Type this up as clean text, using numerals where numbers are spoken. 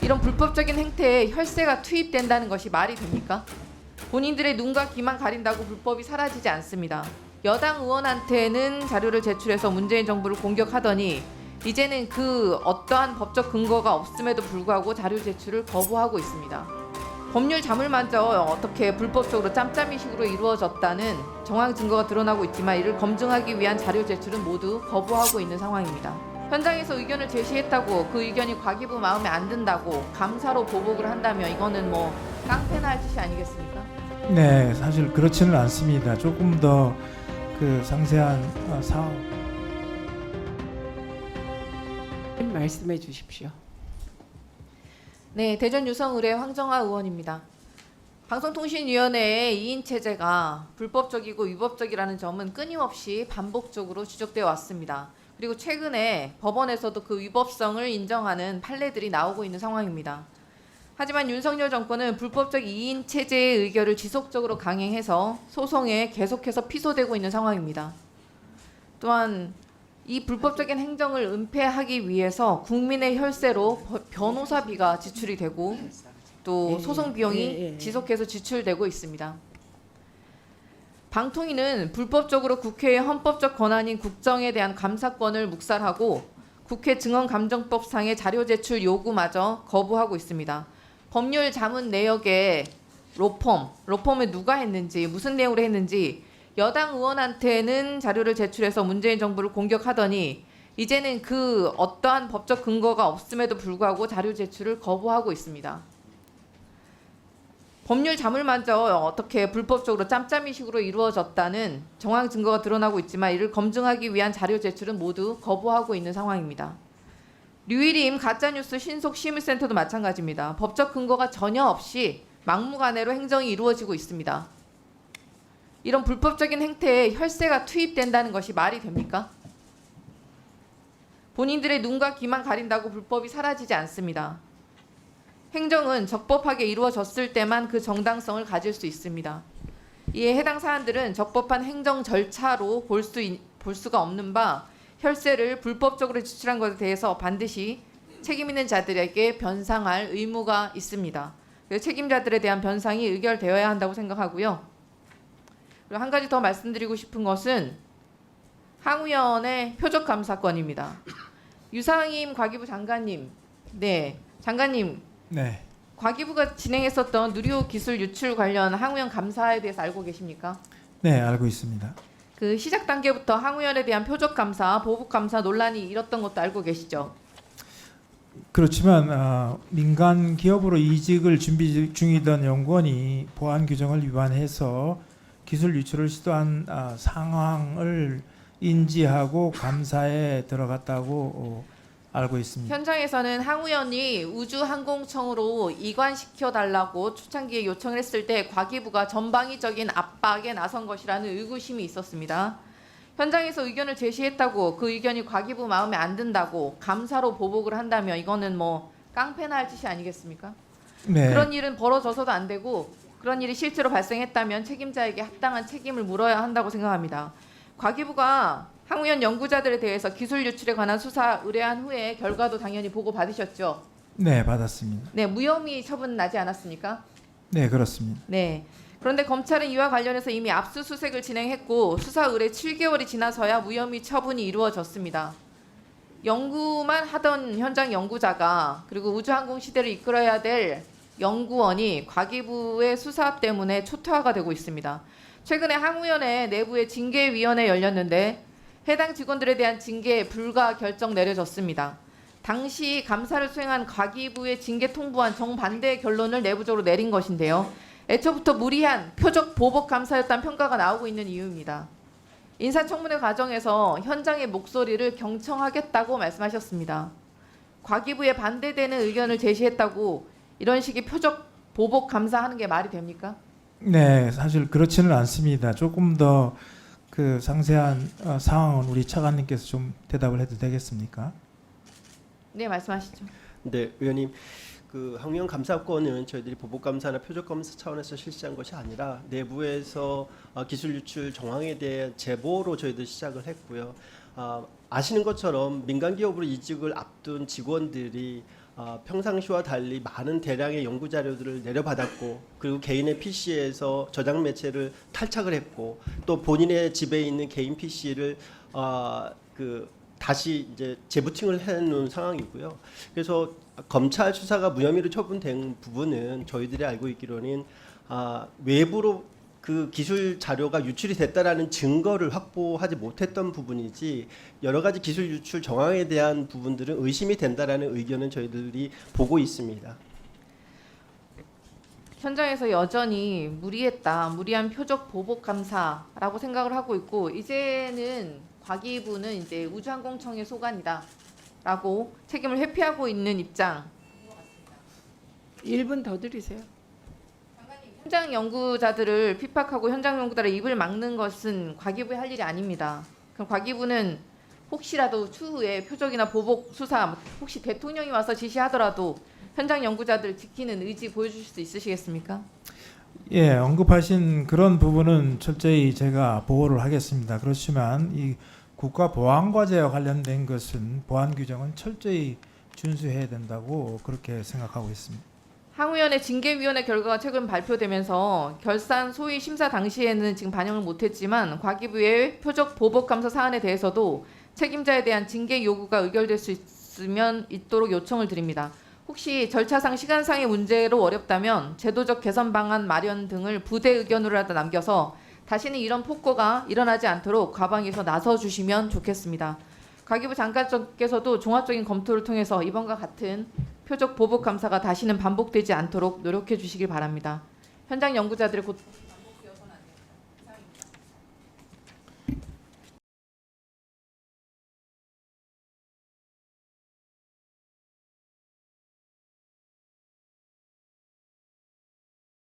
이런 불법적인 행태에 혈세가 투입된다는 것이 말이 됩니까? 본인들의 눈과 귀만 가린다고 불법이 사라지지 않습니다. 여당 의원한테는 자료를 제출해서 문재인 정부를 공격하더니 이제는 그 어떠한 법적 근거가 없음에도 불구하고 자료 제출을 거부하고 있습니다. 법률 자물마저 어떻게 불법적으로 짬짬이식으로 이루어졌다는 정황 증거가 드러나고 있지만 이를 검증하기 위한 자료 제출은 모두 거부하고 있는 상황입니다. 현장에서 의견을 제시했다고 그 의견이 과기부 마음에 안 든다고 감사로 보복을 한다면 이거는 뭐 깡패나 할 짓이 아니겠습니까? 네, 사실 그렇지는 않습니다. 조금 더 그 상세한 사항. 말씀해 주십시오. 네, 대전 유성의뢰 황정아 의원입니다. 방송통신위원회의 2인 체제가 불법적이고 위법적이라는 점은 끊임없이 반복적으로 지적되어 왔습니다. 그리고 최근에 법원에서도 그 위법성을 인정하는 판례들이 나오고 있는 상황입니다. 하지만 윤석열 정권은 불법적 2인 체제의 의결을 지속적으로 강행해서 소송에 계속해서 피소되고 있는 상황입니다. 또한 이 불법적인 행정을 은폐하기 위해서 국민의 혈세로 변호사비가 지출이 되고 또 소송 비용이 지속해서 지출되고 있습니다. 방통위는 불법적으로 국회의 헌법적 권한인 국정에 대한 감사권을 묵살하고 국회 증언감정법상의 자료 제출 요구마저 거부하고 있습니다. 법률 자문 내역에 로펌을 누가 했는지 무슨 내용으로 했는지 여당 의원한테는 자료를 제출해서 문재인 정부를 공격하더니 이제는 그 어떠한 법적 근거가 없음에도 불구하고 자료 제출을 거부하고 있습니다. 법률 자물마저 어떻게 불법적으로 짬짬이식으로 이루어졌다는 정황 증거가 드러나고 있지만 이를 검증하기 위한 자료 제출은 모두 거부하고 있는 상황입니다. 류일임 가짜뉴스 신속심의센터도 마찬가지입니다. 법적 근거가 전혀 없이 막무가내로 행정이 이루어지고 있습니다. 이런 불법적인 행태에 혈세가 투입된다는 것이 말이 됩니까? 본인들의 눈과 귀만 가린다고 불법이 사라지지 않습니다. 행정은 적법하게 이루어졌을 때만 그 정당성을 가질 수 있습니다. 이에 해당 사안들은 적법한 행정 절차로 볼 수가 없는 바 혈세를 불법적으로 지출한 것에 대해서 반드시 책임 있는 자들에게 변상할 의무가 있습니다. 그래서 책임자들에 대한 변상이 의결되어야 한다고 생각하고요. 그리고 한 가지 더 말씀드리고 싶은 것은 항의원의 표적 감사권입니다. 유상임 과기부 장관님, 장관님, 네, 과기부가 진행했었던 누리호 기술 유출 관련 항의원 감사에 대해서 알고 계십니까? 네, 알고 있습니다. 그 시작 단계부터 항의원에 대한 표적 감사, 보복 감사 논란이 일었던 것도 알고 계시죠? 그렇지만 민간 기업으로 이직을 준비 중이던 연구원이 보안 규정을 위반해서 기술 유출을 시도한 상황을 인지하고 감사에 들어갔다고 알고 있습니다. 현장에서는 항의원이 우주항공청으로 이관시켜달라고 초창기에 요청을 했을 때 과기부가 전방위적인 압박에 나선 것이라는 의구심이 있었습니다. 현장에서 의견을 제시했다고 그 의견이 과기부 마음에 안 든다고 감사로 보복을 한다면 이거는 뭐 깡패나 할 짓이 아니겠습니까? 네, 그런 일은 벌어져서도 안 되고 그런 일이 실제로 발생했다면 책임자에게 합당한 책임을 물어야 한다고 생각합니다. 과기부가 항의원 연구자들에 대해서 기술 유출에 관한 수사 의뢰한 후에 결과도 당연히 보고 받으셨죠? 네, 받았습니다. 네, 무혐의 처분 나지 않았습니까? 네, 그렇습니다. 네. 그런데 검찰은 이와 관련해서 이미 압수수색을 진행했고 수사 의뢰 7개월이 지나서야 무혐의 처분이 이루어졌습니다. 연구만 하던 현장 연구자가 그리고 우주항공 시대를 이끌어야 될 연구원이 과기부의 수사 때문에 초토화가 되고 있습니다. 최근에 항의원의 내부에 징계위원회 열렸는데 해당 직원들에 대한 징계 불가 결정 내려졌습니다. 당시 감사를 수행한 과기부의 징계 통보안 정반대의 결론을 내부적으로 내린 것인데요. 애초부터 무리한 표적 보복 감사였다는 평가가 나오고 있는 이유입니다. 인사청문회 과정에서 현장의 목소리를 경청하겠다고 말씀하셨습니다. 과기부에 반대되는 의견을 제시했다고 이런 식의 표적 보복 감사하는 게 말이 됩니까? 네, 사실 그렇지는 않습니다. 조금 더 그 상세한 상황은 우리 차관님께서 좀 대답을 해도 되겠습니까? 네, 말씀하시죠. 네, 의원님, 그 항의원 감사권은 저희들이 보복 감사나 표적 감사 차원에서 실시한 것이 아니라 내부에서 기술 유출 정황에 대한 제보로 저희들 시작을 했고요. 아시는 것처럼 민간 기업으로 이직을 앞둔 직원들이 평상시와 달리 많은 대량의 연구 자료들을 내려받았고 그리고 개인의 PC에서 저장 매체를 탈착을 했고 또 본인의 집에 있는 개인 PC를 다시 이제 재부팅을 해놓은 상황이고요. 그래서 검찰 수사가 무혐의로 처분된 부분은 저희들이 알고 있기로는 외부로 그 기술 자료가 유출이 됐다라는 증거를 확보하지 못했던 부분이지 여러 가지 기술 유출 정황에 대한 부분들은 의심이 된다라는 의견은 저희들이 보고 있습니다. 현장에서 여전히 무리한 표적 보복 감사라고 생각을 하고 있고 이제는 과기부는 이제 우주항공청의 소관이다라고 책임을 회피하고 있는 입장. 1분 더 드리세요. 현장 연구자들을 핍박하고 현장 연구자들의 입을 막는 것은 과기부의 할 일이 아닙니다. 그럼 과기부는 혹시라도 추후에 표적이나 보복 수사 혹시 대통령이 와서 지시하더라도 현장 연구자들 지키는 의지 보여주실 수 있으시겠습니까? 예, 언급하신 그런 부분은 철저히 제가 보호를 하겠습니다. 그렇지만 이 국가보안과제와 관련된 것은 보안 규정은 철저히 준수해야 된다고 그렇게 생각하고 있습니다. 항의원의 징계위원회 결과가 최근 발표되면서 결산 소위 심사 당시에는 지금 반영을 못했지만 과기부의 표적 보복 감사 사안에 대해서도 책임자에 대한 징계 요구가 의결될 수 있도록 요청을 드립니다. 혹시 절차상 시간상의 문제로 어렵다면 제도적 개선 방안 마련 등을 부대 의견으로라도 남겨서 다시는 이런 폭거가 일어나지 않도록 과방위에서 나서주시면 좋겠습니다. 과기부 장관께서도 종합적인 검토를 통해서 이번과 같은 표적 보복 감사가 다시는 반복되지 않도록 노력해 주시길 바랍니다. 현장 연구자들의